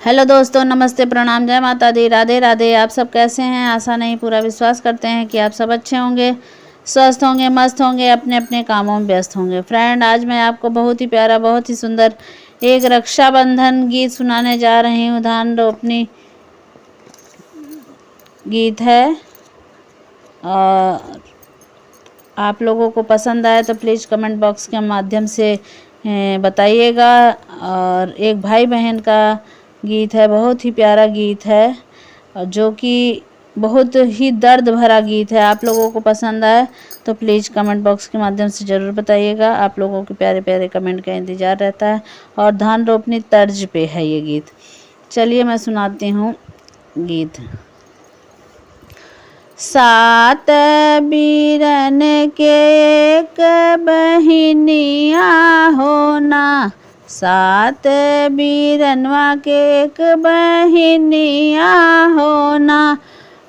Hello दोस्तों, नमस्ते, प्रणाम, जय माता दी, राधे राधे। आप सब कैसे हैं? आशा नहीं पूरा विश्वास करते हैं कि आप सब अच्छे होंगे, स्वस्थ होंगे, मस्त होंगे, अपने अपने कामों में व्यस्त होंगे। फ्रेंड, आज मैं आपको बहुत ही प्यारा, बहुत ही सुंदर एक रक्षाबंधन गीत सुनाने जा रही हूँ। धान रोपनी गीत है और आप लोगों को पसंद आए तो प्लीज़ कमेंट बॉक्स के माध्यम से बताइएगा। और एक भाई बहन का गीत है, बहुत ही प्यारा गीत है और जो कि बहुत ही दर्द भरा गीत है। आप लोगों को पसंद आए तो प्लीज़ कमेंट बॉक्स के माध्यम से ज़रूर बताइएगा। आप लोगों के प्यारे प्यारे कमेंट का इंतज़ार रहता है और धान रोपनी तर्ज पे है ये गीत। चलिए मैं सुनाती हूँ गीत। सात बीरन के एक बहिनिया होना, सात बीरनवा के एक बहिनिया होना,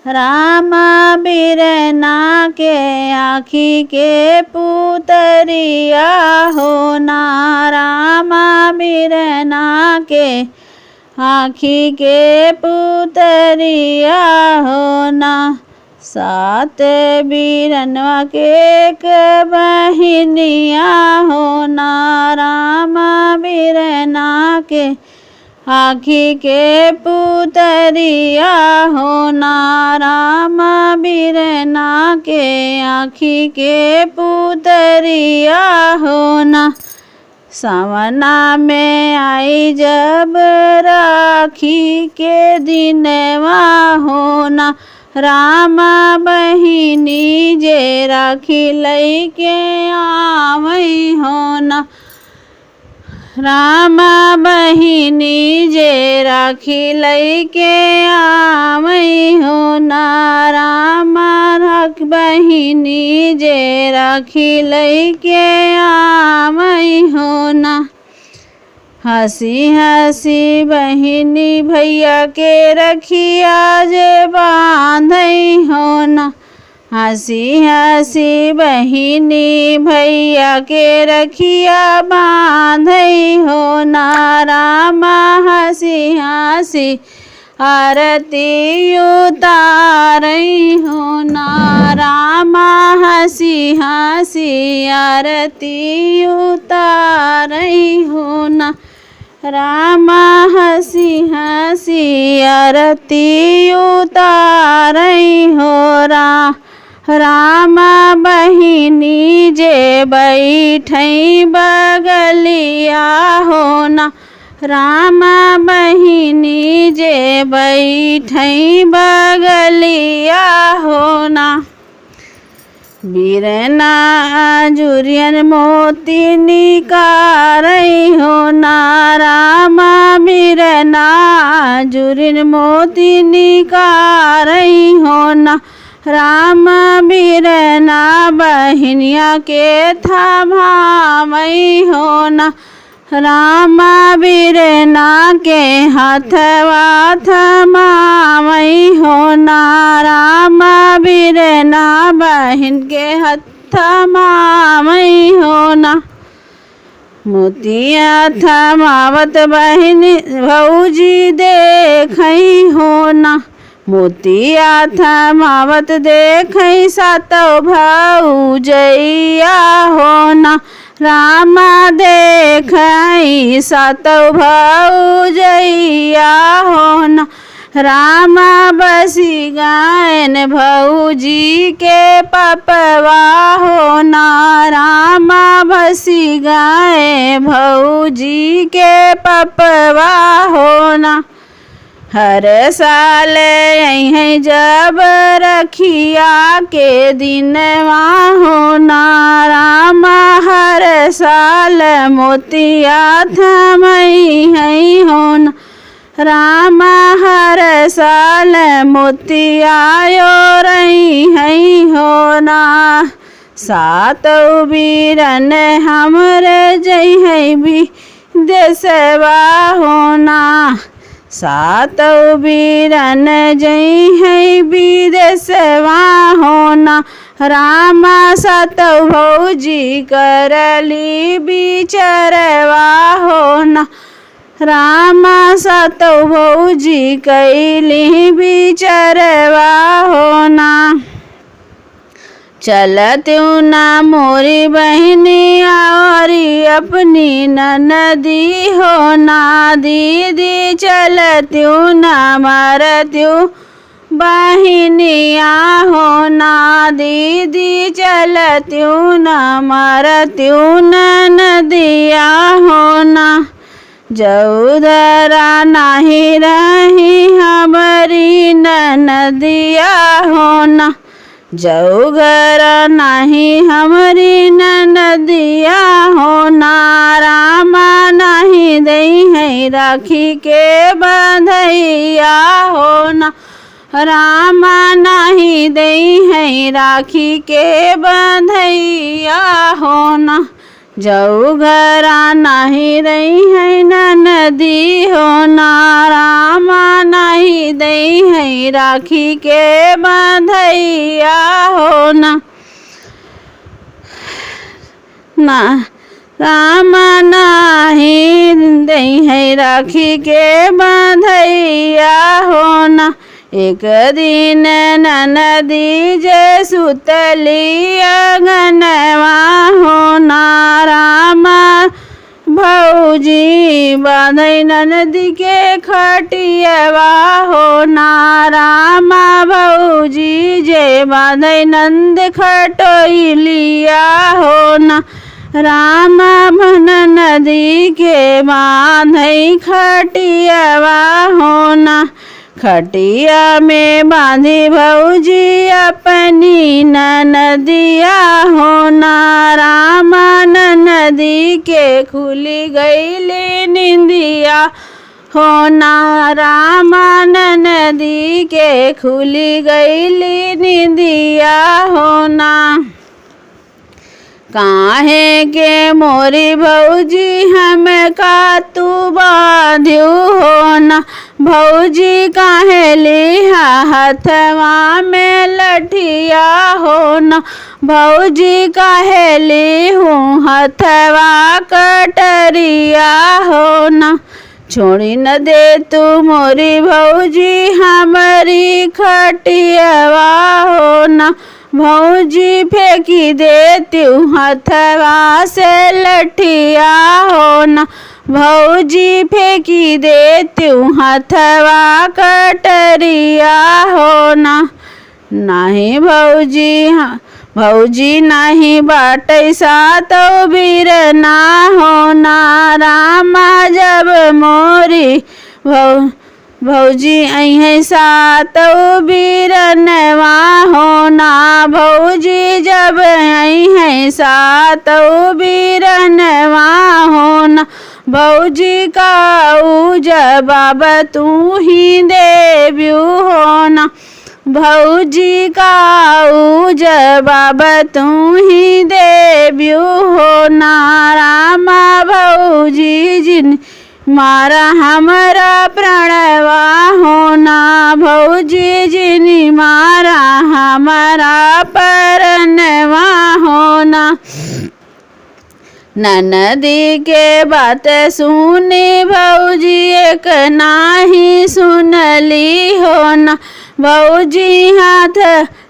रामा बीरना के आँखी के पुतरिया होना, रामा बीरना के आँखी के पुतरिया होना, सात बीरनवा के एक बहिनिया होना, रामा बीरना के आँखी के पुतरिया होना, रामा बीरना के आँखी के पुतरिया होना। सावना में आई जब राखी के दिनवा होना, रामा बहिनी जे राखी लैके आवई होना, रामा बहिनी जे राखी लैके आवई होना, रामा बहिनी जे राखी लैके आवई होना। हंसी हंसी बहिनी भैया के रखिया जे बांधई होना, हंसी हंसी बहिनी भैया के रखिया बांधई होना, रामा हंसी हंसी आरती उतारई होना, रामा हंसी हंसी आरती उतारई होना, रामा हंसी हंसी आरती उतारई हो रामा बहिनी जे बैठई बगलिया होना, रामा बहिनी जे बैठई बगलिया होना। बीरना जुरियन मोती निकारई होना, रामा बीरना जुरियन मोती निकारई होना, रामा बीरना बहिनिया के थमामई होना, रामा बीरना के हथवा थमामई होना, रामा बीरना बहिन के हाथ थमामई होना। मोतिया थमावत बहिन भौजी देखई होना, मोतिया थमावत देखई सातो भौजैया होना, रामा देखई सातो भौजैया होना, रामा बसी गायन भौजी के पपवा होना, रामा बसी गाय भौजी के पपवा होना। हर साल यहीं जब रखिया के दिनवा होना, रामा हर साल मोतिया थमई है होना, रामा हर साल मोतिया रही है होना। सात बीरन हमरे जई है भी देशवा होना, सात बीरन जई है विदेशवा होना, रामा सात भौजी करली बिचरवा होना, रामा सतो भौजी कैली बिचरवा होना। चलत्यूँ ना मोरी बहनी औरी अपनी ननदी होना। दीदी चलत्यूँ ना मरत्यूँ बहनिया होना। दीदी चलत्यूँ ना मरत्यूँ ननदिया होना। जऊधरा नाही रही हमारी ननदिया होना। जऊघर नाही हमारी ननदिया होना। रामा नहीं दई है राखी के बंधैया होना। रामा नहीं दई है राखी के बंधैया होना। जऊघरा नहीं रही है ननदी होना। रामा नहीं दई है राखी के बंधैया होना। ना रामा नहीं दई है राखी के बंधैया होना। एक दिन ननदी जे सुतली अगनवा होना। रामा भौजी बांधई ननदी के खटियवा होना। रामा भौजी जे बांधई नंद खटोइलिया होना। रामा ननदी के बांधई खटियवा होना। खटिया में बांधी भौजी अपनी ननदिया होना। रामा ननदी के खुली गईली निंदिया होना। रामा ननदी के खुली गईली निंदिया होना। काहे के मोरी भौजी हम का तू बांध्यू होना। भौजी काहे लिहा हथवा में लठिया होना। भौजी काहे लिहूँ हथवा कटरिया होना। छोड़ी न दे तू मोरी भौजी हमारी खटियवा होना। भौजी फेंकी देत्यूँ हथवा से लठिया होना। भौजी फेंकी देत्यूँ हथवा कटरिया होना। नहीं भौजी भौजी नहीं बाटै सातो बिरना होना। रामा जब मोरी भौजी अइहे सातो बिरनवा होना। भौजी जब अइहे सातो बिरनवा होना। भौजी का जवाब तू ही देव्यू होना। भौजी का जवाब तू ही देव्यू होना। रामा भौजी जिन मारा हमारा प्रणवा होना। भौजी जिनी मारा हमारा परनवा होना। ननदी के बात सुनी भौजी एक नाही सुनली होना। भौजी हाथ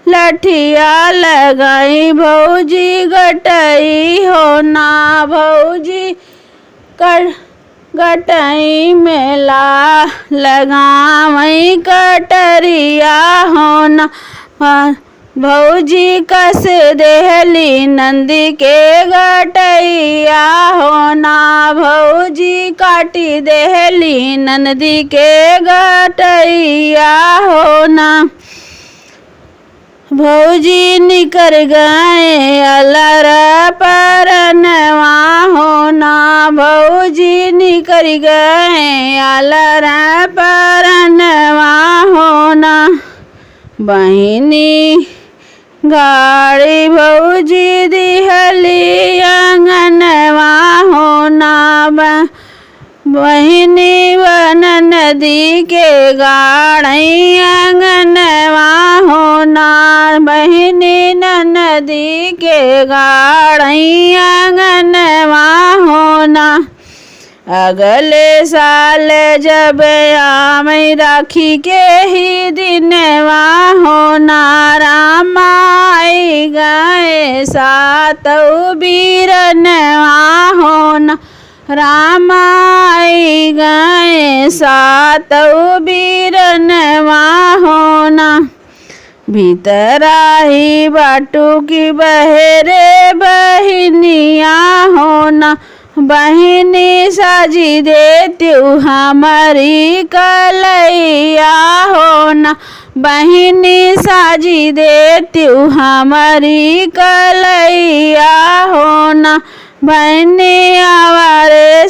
लठिया लगाई भौजी गटई होना। भौजी गटई में लगावई कटरिया होना। भौजी कस देहली नंदी के गटैया होना। भौजी काटी देहली नंदी के गटैया होना। भौजी निकर गए अलर परनवा होना। भौजी निकर गए अलर परनवा होना। बहिनी गाड़ी भौजी दिहली अंगनवा होना। बहिनी वन नदी के गाड़ी अंगनवा होना। बहिनी नदी के गाड़ी अंगनवा होना। अगले साल जब आमई राखी के ही दिनवा होना रामा आई गए सातौ बीरनवा होना रामा आई गए सातौ बीरनवा होना भीतराही बाटू की बहेरे बहिनिया होना बहिनी साजी देत्यू हमारी कलैया होना बहिनी साजी देत्यू हमारी कलैया होना बहिनी आवारे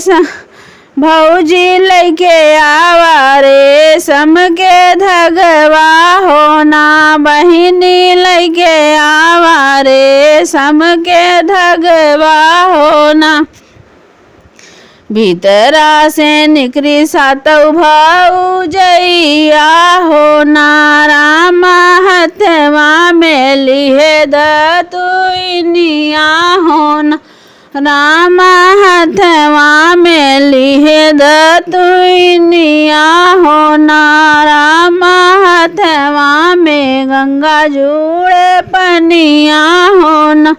भौजी लैके आवारे सम के धगवा होना बहिनी लैके आवारे सम के धगवा होना भीतरा से निकरी सातौ भौजैया होना रामा हथवा में लिहे दतुइनिया होना रामा हथवा में लिहे दतुइनिया होना रामा हथवा में गंगा जुड़े पनिया होना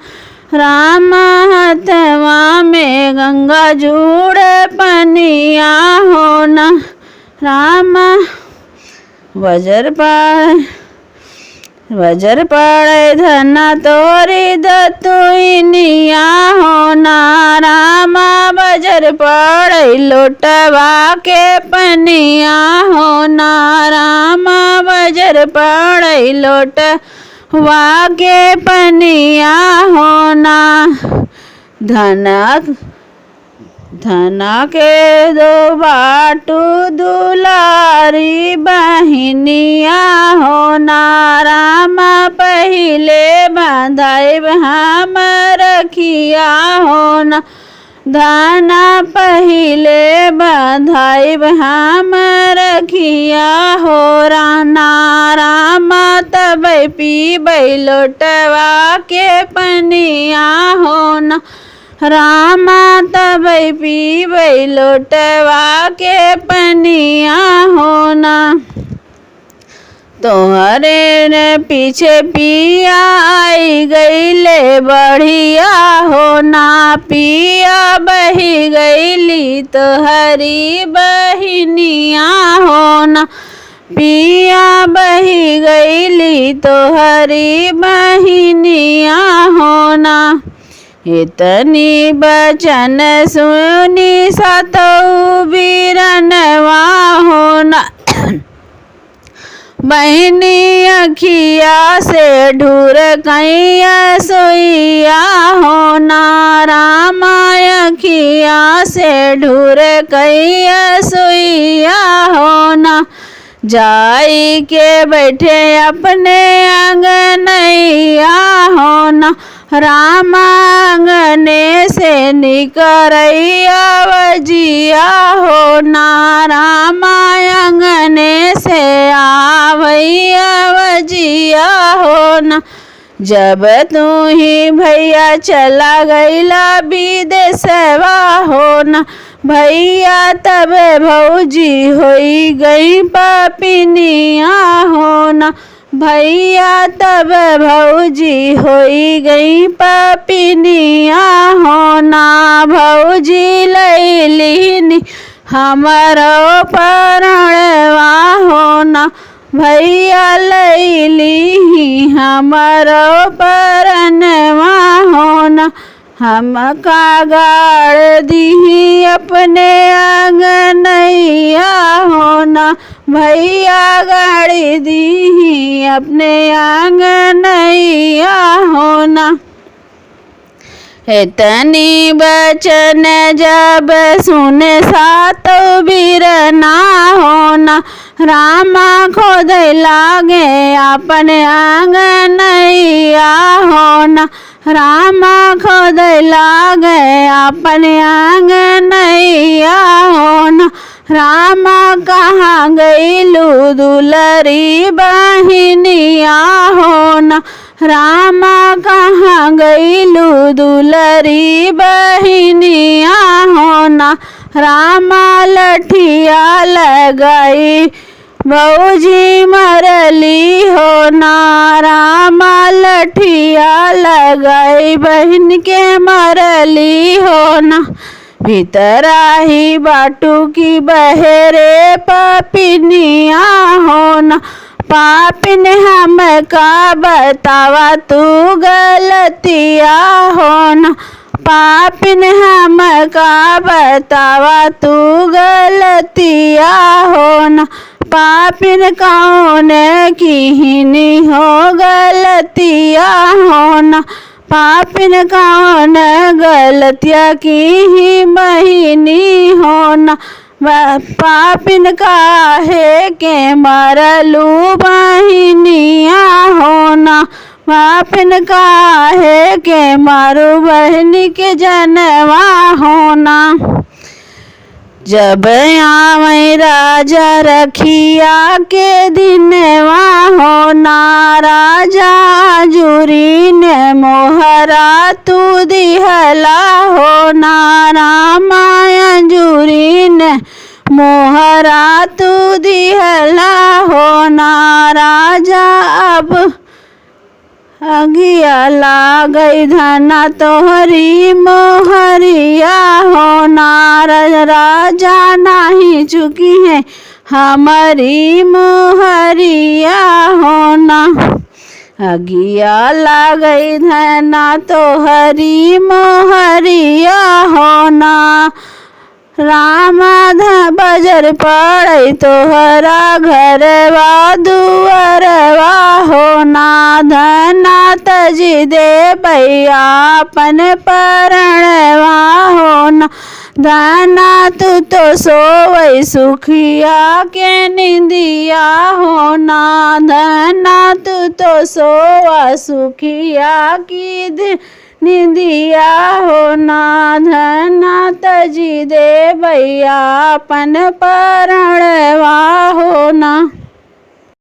रामा हथवा में गंगा जुड़े पनिया होना रामा वजर पड़े धना तोरी दतुइनिया होना रामा वजर पड़े लोटवा के पनिया होना रामा वजर पड़े लोटवा के पनिया होना धना के दो बाटू दुलारी बहिनिया होना रामा पहिले बांधाइब हम रखिया होना धना पहिले बांधाइब हम रखिया हो राना रामा तब पीबै लोटवा के पनिया होना रामा तब पीबै लोटवा के पनिया होना तोहरे ने पीछे पिया आई गईले बढ़िया होना पिया बही गईली तोहरी बहिनिया होना पिया बही गईली तोहरी बहिनिया होना इतनी बचन सुनी सातौ बीरनवा होना बहिनी अखिया से ढूर कैया सोइया होना रामा अखिया से ढूर कैया सोइया होना जाई के बैठे अपने अंगनैया होना रामा अंगने से निकरैया वजिया होना रामा अंगने से आवैया वजिया होना जब तू ही भैया चला गईला विदेशवा होना भैया तब भौजी होई गई पापिनिया होना भैया तब भौजी होई गई पापिनिया होना भौजी लैलिनी हमारो परणवा होना भैया लैली हमारो परनवा होना हम का गाड़ दी अपने आंगनैया होना भैया गाड़ी दी अपने आंगनैया होना इतनी बचन जब सुन सातौ बीरना होना रामा खोद लागे अपने आंगनैया होना रामा खोद लागे अपने आंगनैया होना रामा कहाँ गईलू दुलरी बहिनिया होना रामा कहाँ गईलू दुलरी बहिनिया होना रामा लठिया लगाई बहूजी मरली हो ना। रामा लठिया लगाई बहन के मरली हो ना। भीतरा ही बाटू की बहरे पापिनिया हो ना। पापिन हम का बतावा तू गलतिया हो ना। पापिन हम का बतावा तू गलतिया हो ना। पापिन कौन कीनी हो गलतिया हो ना। पापिन कौन गलतिया की ही बहिनी हो ना। पापिन काहे के मरलू बहिनिया हो ना। पापिन काहे के मारू बहनी के जनवा हो ना। जब आवे राजा रखिया के दिनवा हो ना। राजा जुरी ने मोहरा तू दिहला हो ना। रामायण जुरी ने मोहरा तू दिहला हो ना। राजा अब अगिया लागई धना तोहरी मोहरिया हो ना। राजा नहीं चुकी है हमारी मोहरिया हो ना। अगिया लागई धना तोहरी मोहरिया हो ना। रामा बजर पड़ई तोहरा घरवा दुअरवा हो ना। धना तजी दे भैया अपन परणवा हो ना। धना तू तो सोवई सुखिया के निंदिया हो ना। धना तू तो सोवा सुखिया की निंदिया हो ना। धना तजी दे भैया अपन परणवा हो ना।